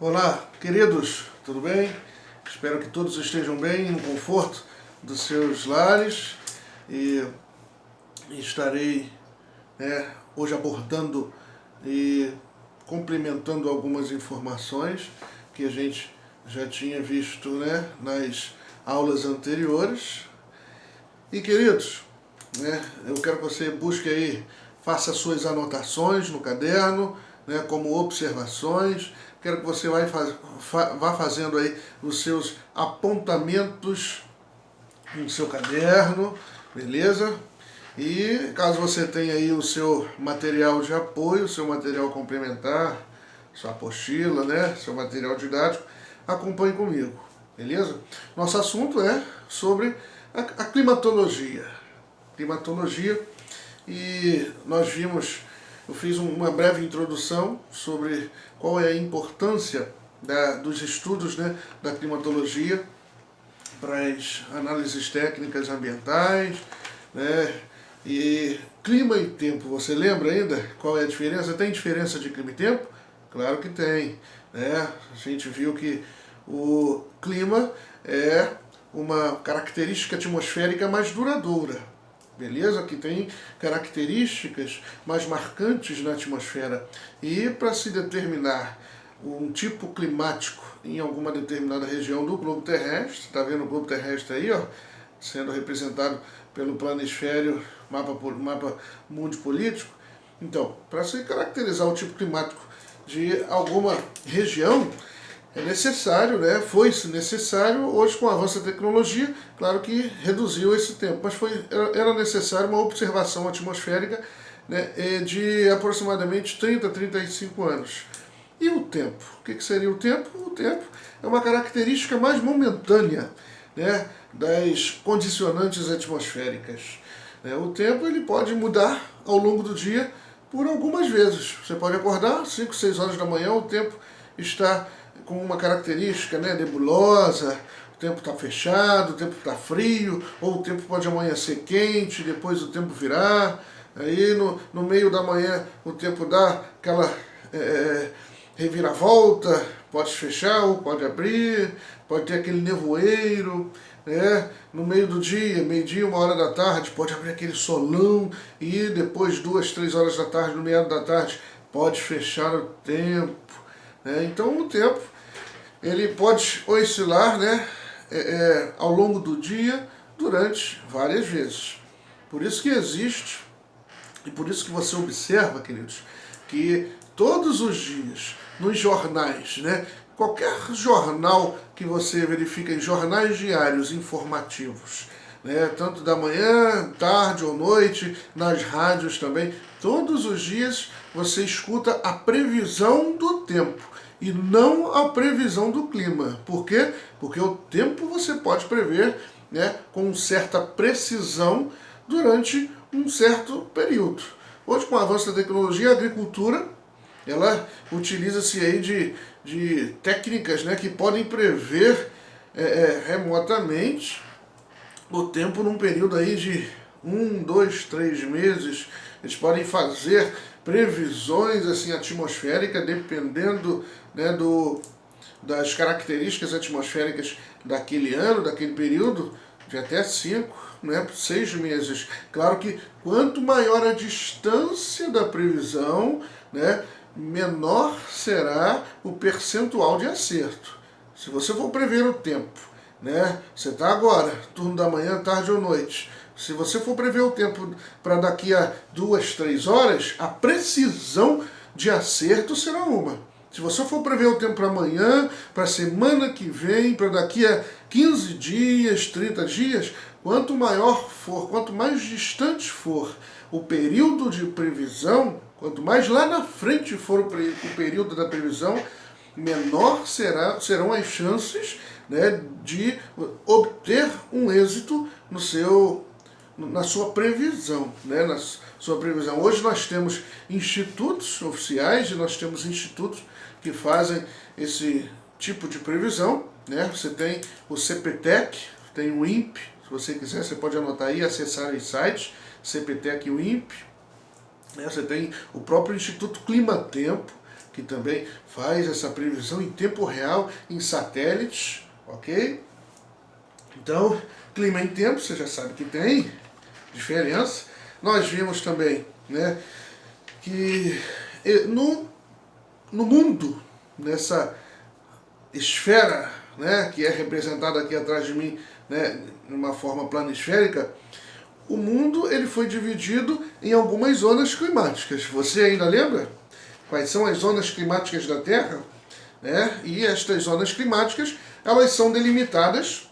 Olá, queridos, tudo bem? Espero que todos estejam bem, no conforto dos seus lares e estarei hoje abordando e complementando algumas informações que a gente já tinha visto, nas aulas anteriores. E queridos, eu quero que você busque aí, faça suas anotações no caderno, como observações. Quero que você vá fazendo aí os seus apontamentos no seu caderno, beleza? E caso você tenha aí o seu material de apoio, seu material complementar, sua apostila, seu material didático, acompanhe comigo, beleza? Nosso assunto é sobre a climatologia. Climatologia, e eu fiz uma breve introdução sobre qual é a importância dos estudos, da climatologia para as análises técnicas ambientais, e clima e tempo. Você lembra ainda qual é a diferença? Tem diferença de clima e tempo? Claro que tem. A gente viu que o clima é uma característica atmosférica mais duradoura, beleza? Que tem características mais marcantes na atmosfera. E para se determinar um tipo climático em alguma determinada região do globo terrestre, está vendo o globo terrestre aí, ó, sendo representado pelo planisfério, mapa mundi político. Então, para se caracterizar o tipo climático de alguma região, é necessário, foi-se necessário, hoje com o avanço da tecnologia, claro que reduziu esse tempo, mas era necessário uma observação atmosférica, de aproximadamente 30 a 35 anos. E o tempo? O que seria o tempo? O tempo é uma característica mais momentânea, das condicionantes atmosféricas. O tempo ele pode mudar ao longo do dia por algumas vezes. Você pode acordar 5, 6 horas da manhã, o tempo está com uma característica nebulosa, o tempo está fechado, o tempo está frio, ou o tempo pode amanhecer quente, depois o tempo virar. Aí no meio da manhã o tempo dá aquela reviravolta, pode fechar ou pode abrir, pode ter aquele nevoeiro, no meio do dia, meio-dia, 1 hora da tarde, pode abrir aquele solão e depois 2, 3 horas da tarde, no meio da tarde, pode fechar o tempo. Então o tempo ele pode oscilar, ao longo do dia durante várias vezes. Por isso que existe, e por isso que você observa, queridos, que todos os dias, nos jornais, qualquer jornal que você verifica em jornais diários informativos, tanto da manhã, tarde ou noite, nas rádios também, todos os dias você escuta a previsão do tempo e não a previsão do clima. Por quê? Porque o tempo você pode prever, com certa precisão durante um certo período. Hoje, com o avanço da tecnologia, a agricultura ela utiliza-se aí de técnicas, que podem prever remotamente o tempo num período aí de 1, 2, 3 meses. Eles podem fazer previsões assim atmosféricas dependendo, das características atmosféricas daquele ano, daquele período, de até 5, 6 meses. Claro que quanto maior a distância da previsão, menor será o percentual de acerto. Se você for prever o tempo, você está agora, turno da manhã, tarde ou noite. Se você for prever o tempo para daqui a 2, 3 horas, a precisão de acerto será uma. Se você for prever o tempo para amanhã, para a semana que vem, para daqui a 15 dias, 30 dias, quanto maior for, quanto mais distante for o período de previsão, quanto mais lá na frente for o período da previsão, menor serão as chances, de obter um êxito na sua previsão, na sua previsão. Hoje nós temos institutos oficiais e nós temos institutos que fazem esse tipo de previsão, Você tem o CPTEC, tem o INPE, se você quiser você pode anotar aí, acessar os sites, CPTEC e o INPE. Você tem o próprio Instituto Climatempo, que também faz essa previsão em tempo real em satélites, ok? Então, clima em tempo, você já sabe que tem diferença. Nós vimos também, né, que no mundo, nessa esfera, né, que é representada aqui atrás de mim, né, de uma forma planisférica, o mundo ele foi dividido em algumas zonas climáticas. Você ainda lembra quais são as zonas climáticas da Terra? Né? E estas zonas climáticas, elas são delimitadas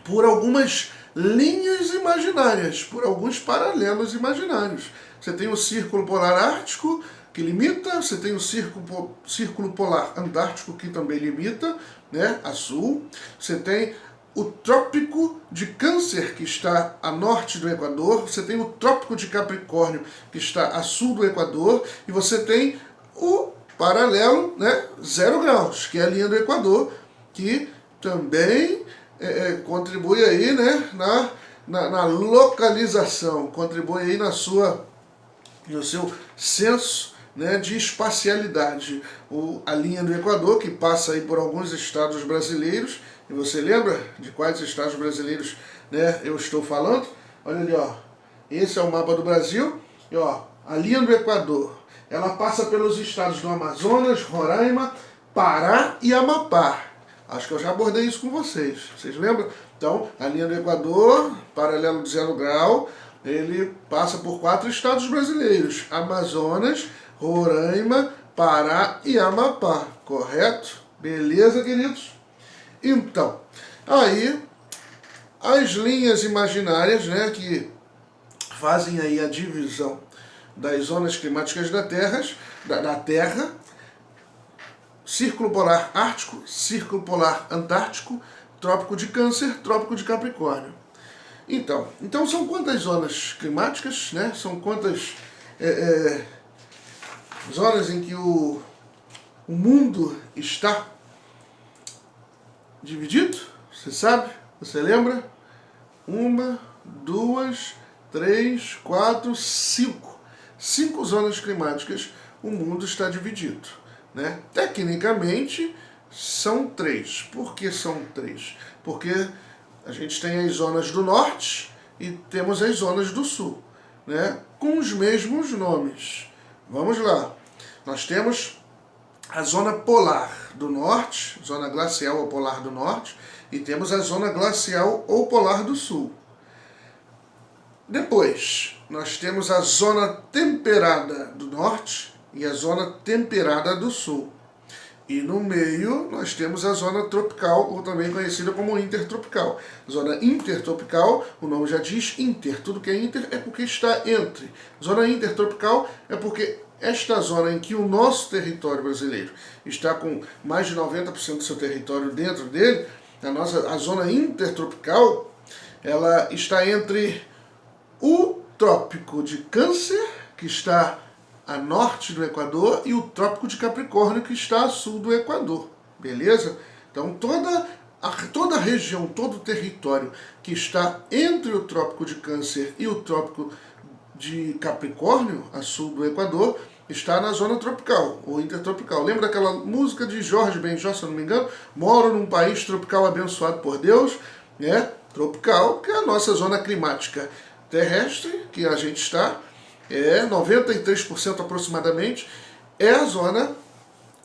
por algumas linhas imaginárias, por alguns paralelos imaginários. Você tem o Círculo Polar Ártico, que limita, você tem o Círculo Polar Antártico, que também limita, né, a sul. Você tem o Trópico de Câncer, que está a norte do Equador. Você tem o Trópico de Capricórnio, que está a sul do Equador. E você tem o paralelo, né, 0 graus, que é a linha do Equador, que também contribui aí, né, na localização, contribui aí no seu senso, né, de espacialidade. A linha do Equador, que passa aí por alguns estados brasileiros, e você lembra de quais estados brasileiros, né, eu estou falando? Olha ali, ó, esse é o mapa do Brasil, e ó, a linha do Equador, ela passa pelos estados do Amazonas, Roraima, Pará e Amapá. Acho que eu já abordei isso com vocês. Vocês lembram? Então, a linha do Equador, paralelo de 0 grau, ele passa por 4 estados brasileiros: Amazonas, Roraima, Pará e Amapá. Correto? Beleza, queridos? Então, aí, as linhas imaginárias, né, que fazem aí a divisão das zonas climáticas da Terra, Círculo Polar Ártico, Círculo Polar Antártico, Trópico de Câncer, Trópico de Capricórnio. Então são quantas zonas climáticas, né? São quantas zonas em que o mundo está dividido? Você sabe? Você lembra? 1, 2, 3, 4, 5. 5 zonas climáticas o mundo está dividido. Né? Tecnicamente, são 3. Por que são 3? Porque a gente tem as zonas do norte e temos as zonas do sul, né? Com os mesmos nomes. Vamos lá. Nós temos a zona polar do norte, zona glacial ou polar do norte, e temos a zona glacial ou polar do sul. Depois, nós temos a zona temperada do norte e a zona temperada do sul. E no meio nós temos a zona tropical, ou também conhecida como intertropical. Zona intertropical, o nome já diz inter. Tudo que é inter é porque está entre. Zona intertropical é porque esta zona em que o nosso território brasileiro está com mais de 90% do seu território dentro dele, a zona intertropical, ela está entre o Trópico de Câncer, que está a norte do Equador, e o Trópico de Capricórnio, que está a sul do Equador. Beleza? Então toda a região, todo o território que está entre o Trópico de Câncer e o Trópico de Capricórnio, a sul do Equador, está na zona tropical, ou intertropical. Lembra daquela música de Jorge Benjor, se eu não me engano? Moro num país tropical abençoado por Deus, né? Tropical, que é a nossa zona climática terrestre, que a gente está, 93% aproximadamente, é a zona,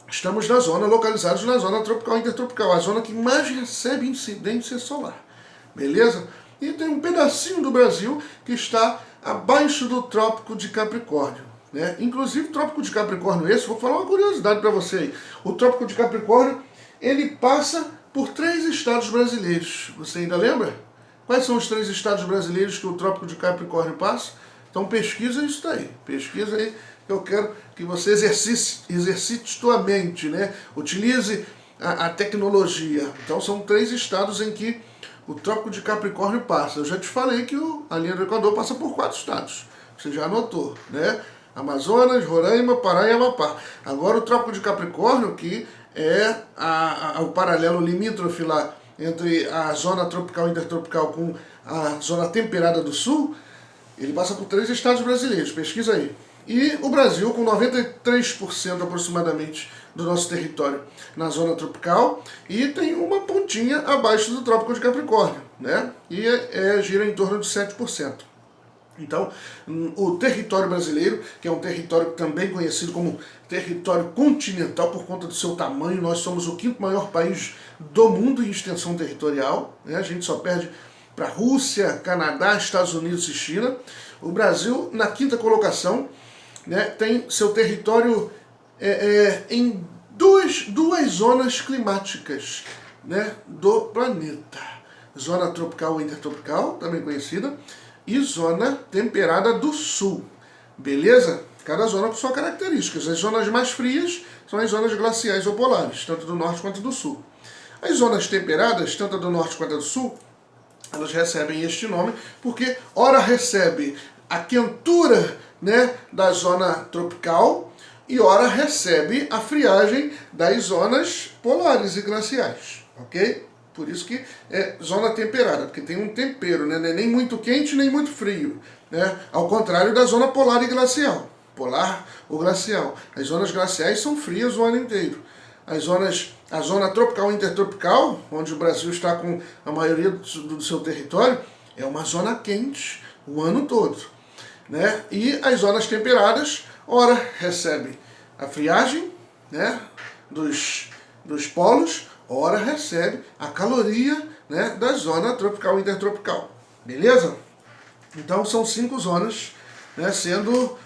estamos na zona, localizados na zona tropical e intertropical, a zona que mais recebe incidência solar. Beleza? E tem um pedacinho do Brasil que está abaixo do Trópico de Capricórnio. Né? Inclusive, o Trópico de Capricórnio vou falar uma curiosidade para você aí. O Trópico de Capricórnio, ele passa por 3 estados brasileiros. Você ainda lembra? Quais são os 3 estados brasileiros que o Trópico de Capricórnio passa? Então pesquisa isso daí. Pesquisa aí, que eu quero que você exercite sua mente, né? Utilize a tecnologia. Então são 3 estados em que o Trópico de Capricórnio passa. Eu já te falei que a linha do Equador passa por 4 estados. Você já anotou, né? Amazonas, Roraima, Pará e Amapá. Agora o Trópico de Capricórnio, que é o paralelo limítrofe lá entre a zona tropical e intertropical com a zona temperada do sul, ele passa por 3 estados brasileiros. Pesquisa aí. E o Brasil, com 93% aproximadamente do nosso território na zona tropical, e tem uma pontinha abaixo do Trópico de Capricórnio, né? E gira em torno de 7%. Então, o território brasileiro, que é um território também conhecido como território continental por conta do seu tamanho, nós somos o 5º maior país do mundo em extensão territorial, né? A gente só perde para Rússia, Canadá, Estados Unidos e China. O Brasil, na 5ª colocação, né, tem seu território em duas zonas climáticas, né, do planeta. Zona tropical ou intertropical, também conhecida, e zona temperada do sul. Beleza? Cada zona com suas características. As zonas mais frias são as zonas glaciais ou polares, tanto do norte quanto do sul. As zonas temperadas, tanto do norte quanto do sul, elas recebem este nome porque, ora, recebe a quentura, né, da zona tropical e, ora, recebe a friagem das zonas polares e glaciais, ok? Por isso que é zona temperada, porque tem um tempero, né? Nem muito quente, nem muito frio, né? Ao contrário da zona polar e glacial. Polar ou glacial. As zonas glaciais são frias o ano inteiro. A zona tropical e intertropical, onde o Brasil está com a maioria do seu território, é uma zona quente o ano todo, né? E as zonas temperadas, ora, recebe a friagem, né, dos polos, ora recebe a caloria, né, da zona tropical e intertropical. Beleza? Então são 5 zonas, né, sendo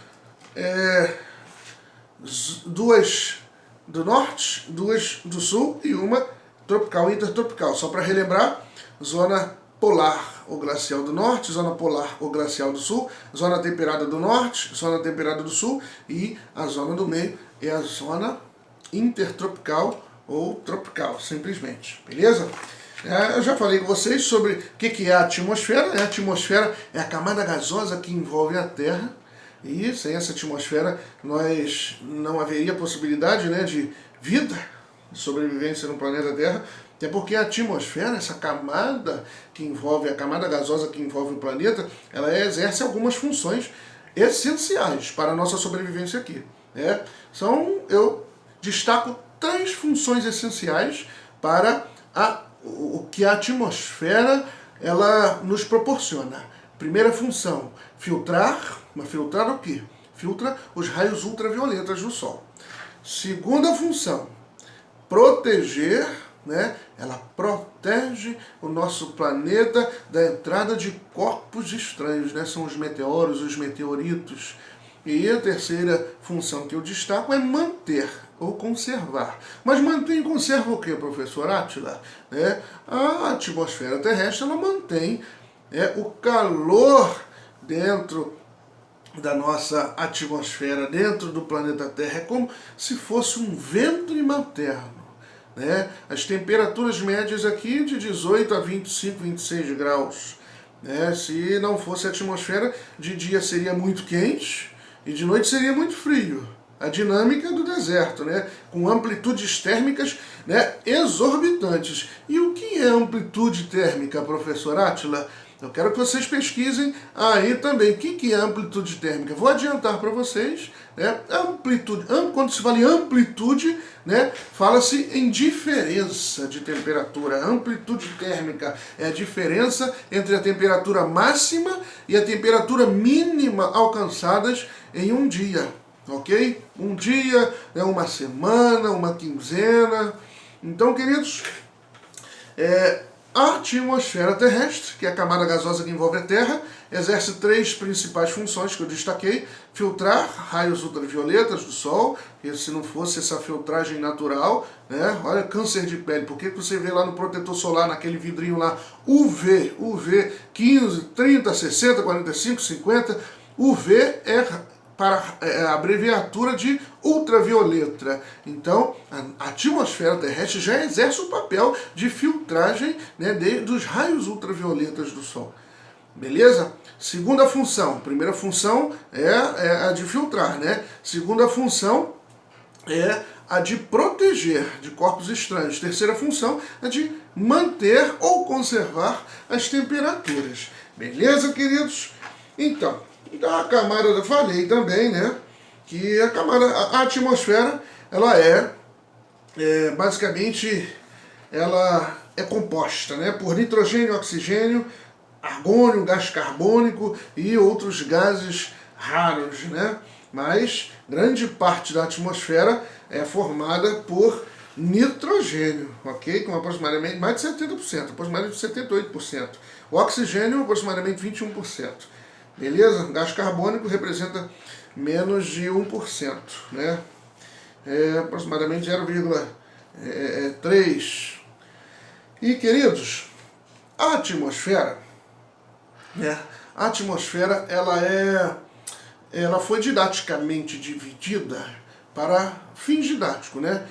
2 do norte, 2 do sul e uma tropical e intertropical. Só para relembrar, zona polar ou glacial do norte, zona polar ou glacial do sul, zona temperada do norte, zona temperada do sul, e a zona do meio é a zona intertropical ou tropical, simplesmente. Beleza? Eu já falei com vocês sobre o que é a atmosfera. A atmosfera é a camada gasosa que envolve a Terra, e sem essa atmosfera nós não haveria possibilidade, né, de vida, de sobrevivência no planeta Terra, até porque a atmosfera, essa camada que envolve, a camada gasosa que envolve o planeta, ela exerce algumas funções essenciais para a nossa sobrevivência aqui, né? Eu destaco 3 funções essenciais para o que a atmosfera ela nos proporciona. Primeira função, filtrar. Mas filtrar o quê? Filtra os raios ultravioletas do Sol. Segunda função, proteger, né? Ela protege o nosso planeta da entrada de corpos estranhos, né? São os meteoros, os meteoritos. E a terceira função que eu destaco é manter ou conservar. Mas mantém e conserva o que, professor Átila? A atmosfera terrestre ela mantém o calor dentro da nossa atmosfera, dentro do planeta Terra. É como se fosse um ventre materno, né? As temperaturas médias aqui de 18 a 25, 26 graus. Né? Se não fosse a atmosfera, de dia seria muito quente e de noite seria muito frio. A dinâmica do deserto, né? Com amplitudes térmicas, né, exorbitantes. E o que é amplitude térmica, professor Átila? Eu quero que vocês pesquisem aí também. O que é amplitude térmica? Vou adiantar para vocês, né? Amplitude, quando se fala em amplitude, né, fala-se em diferença de temperatura. Amplitude térmica é a diferença entre a temperatura máxima e a temperatura mínima alcançadas em um dia. Ok? Um dia, uma semana, uma quinzena. Então, queridos, a atmosfera terrestre, que é a camada gasosa que envolve a Terra, exerce 3 principais funções que eu destaquei: filtrar raios ultravioletas do Sol, e se não fosse essa filtragem natural, né, olha, câncer de pele. Por que você vê lá no protetor solar, naquele vidrinho lá, UV 15, 30, 60, 45, 50, UV para a abreviatura de ultravioleta. Então, a atmosfera terrestre já exerce o papel de filtragem, né, dos raios ultravioletas do Sol. Beleza? Segunda função. Primeira função é a de filtrar, né? Segunda função é a de proteger de corpos estranhos. Terceira função é de manter ou conservar as temperaturas. Beleza, queridos? Então, a camada, eu falei também, né, que a atmosfera, ela basicamente, ela é composta, né, por nitrogênio, oxigênio, argônio, gás carbônico e outros gases raros, né? Mas grande parte da atmosfera é formada por nitrogênio, ok? Com aproximadamente mais de 70%, aproximadamente 78%. O oxigênio, aproximadamente 21%. Beleza? Gás carbônico representa menos de 1%, né? Aproximadamente 0,3%. E, queridos, a atmosfera, né? A atmosfera, ela foi didaticamente dividida para fins didáticos, né?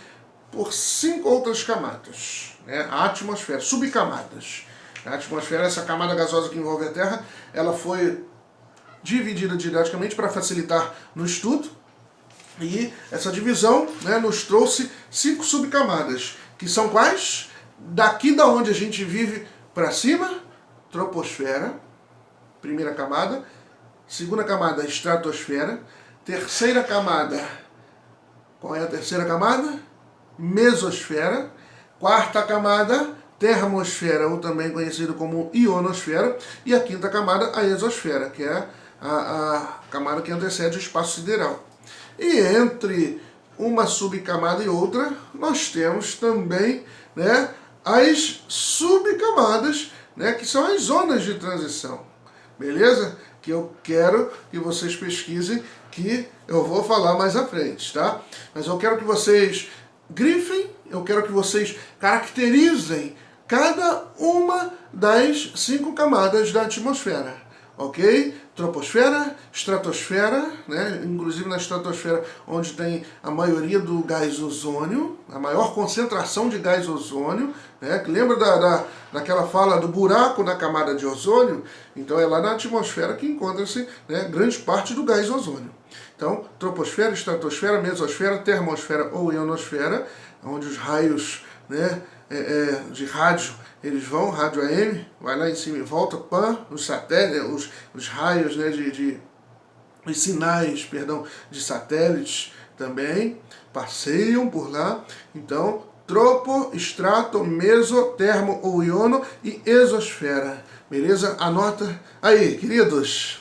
Por 5 outras camadas, né? A atmosfera, subcamadas. A atmosfera, essa camada gasosa que envolve a Terra, ela foi dividida didaticamente para facilitar no estudo. E essa divisão, né, nos trouxe 5 subcamadas, que são quais? Daqui da onde a gente vive para cima, troposfera, primeira camada. Segunda camada, estratosfera. Terceira camada, qual é a terceira camada? Mesosfera. Quarta camada, termosfera, ou também conhecido como ionosfera. E a quinta camada, a exosfera, que é a camada que antecede o espaço sideral. E entre uma subcamada e outra, nós temos também, né, as subcamadas, né, que são as zonas de transição. Beleza? Que eu quero que vocês pesquisem, que eu vou falar mais à frente, tá? Mas eu quero que vocês grifem, eu quero que vocês caracterizem cada uma das 5 camadas da atmosfera, ok? Troposfera, estratosfera, né? Inclusive na estratosfera, onde tem a maioria do gás ozônio, a maior concentração de gás ozônio, né? Lembra daquela fala do buraco na camada de ozônio? Então é lá na atmosfera que encontra-se, né, grande parte do gás ozônio. Então, troposfera, estratosfera, mesosfera, termosfera ou ionosfera, onde os raios, né, de rádio, eles vão, rádio AM, vai lá em cima e volta, os satélites, os raios, né, os sinais, perdão, de satélites também passeiam por lá. Então, tropo, estrato, meso, termo ou iono e exosfera. Beleza? Anota aí, queridos.